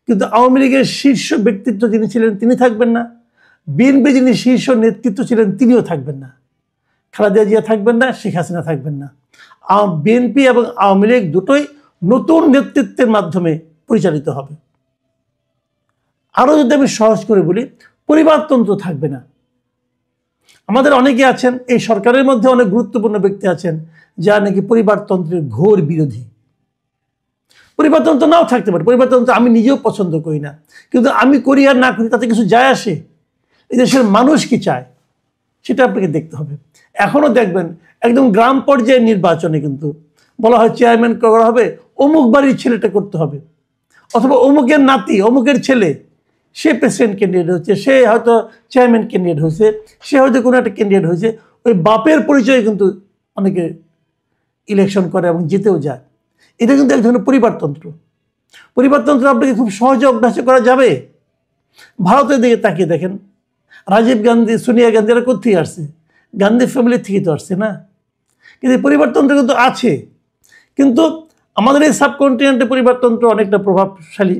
কিন্তু আওয়ামী লীগের শীর্ষ ব্যক্তিত্ব যিনি ছিলেন তিনি থাকবেন না, বিএনপি যিনি শীর্ষ নেতৃত্ব ছিলেন তিনিও থাকবেন না, খালেদা জিয়া থাকবেন না, শেখ হাসিনা থাকবেন না। বিএনপি এবং আওয়ামী লীগ দুটোই নতুন নেতৃত্বের মাধ্যমে পরিচালিত হবে। আরও যদি আমি সহজ করে বলি, পরিবারতন্ত্র থাকবে না। আমাদের অনেকে আছেন, এই সরকারের মধ্যে অনেক গুরুত্বপূর্ণ ব্যক্তি আছেন যারা নাকি পরিবারতন্ত্রের ঘোর বিরোধী। পরিবারতন্ত্র নাও থাকতে পারে, পরিবারতন্ত্র আমি নিজেও পছন্দ করি না, কিন্তু আমি করি আর না করি তাতে কিছু যায় আসে? এই দেশের মানুষ কি চায় সেটা আপনাকে দেখতে হবে। এখনও দেখবেন একদম গ্রাম পর্যায়ের নির্বাচনে কিন্তু বলা হয় চেয়ারম্যান করা হবে, অমুক বাড়ির ছেলেটা করতে হবে, অথবা অমুকের নাতি অমুকের ছেলে সে প্রেসিডেন্ট ক্যান্ডিডেট হচ্ছে, সে হয়তো চেয়ারম্যান ক্যান্ডিডেট হয়েছে, সে হয়তো কোনো একটা ক্যান্ডিডেট হয়েছে। ওই বাপের পরিচয়ে কিন্তু অনেকে ইলেকশন করে এবং জিতেও যায়। এটা কিন্তু এক ধরনের পরিবারতন্ত্র। পরিবারতন্ত্র আপনাকে খুব সহজে অভ্যাস করা যাবে। ভারতের দিকে তাকিয়ে দেখেন, রাজীব গান্ধী, সোনিয়া গান্ধী এরা কোথেকে আসছে? গান্ধী ফ্যামিলি থেকে তো আসছে না। কিন্তু পরিবারতন্ত্র কিন্তু আছে। কিন্তু আমাদের এই সাবকন্টিনেন্টে পরিবারতন্ত্র অনেকটা প্রভাবশালী,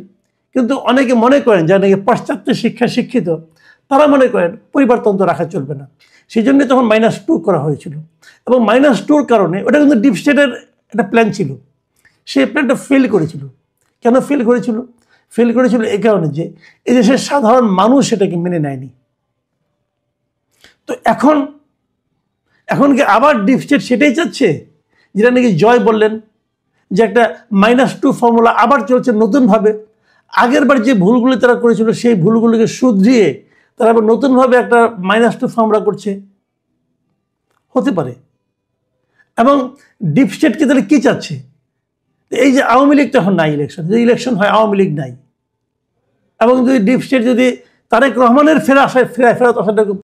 কিন্তু অনেকে মনে করেন যারা নাকি পাশ্চাত্য শিক্ষা শিক্ষিত তারা মনে করেন পরিবারতন্ত্র রাখা চলবে না। সেই জন্যই তখন -2 করা হয়েছিল, এবং -2 কারণে ওটা কিন্তু ডিপ স্টেটের একটা প্ল্যান ছিল, সেই প্ল্যানটা ফেল করেছিল। কেন ফেল করেছিল? ফেল করেছিল এই কারণে যে এই দেশের সাধারণ মানুষ সেটাকে মেনে নেয়নি। তো এখন কি আবার ডিপ স্টেট সেটাই চাচ্ছে, যেটা নাকি জয় বললেন যে একটা -2 ফর্মুলা আবার চলছে নতুনভাবে। আগের বার যে ভুলগুলি তারা করেছিল সেই ভুলগুলিকে শুধরিয়ে তারা আবার নতুনভাবে একটা -2 ফর্মুলা করছে, হতে পারে। এবং ডিপ স্টেট কি তাহলে কি চাচ্ছে? এই যে আওয়ামী লীগ তো এখন নাই, ইলেকশন যদি ইলেকশন হয় আওয়ামী লীগ নাই, এবং যদি ডিপ স্টেট যদি তারেক রহমানের ফেরত আসাটা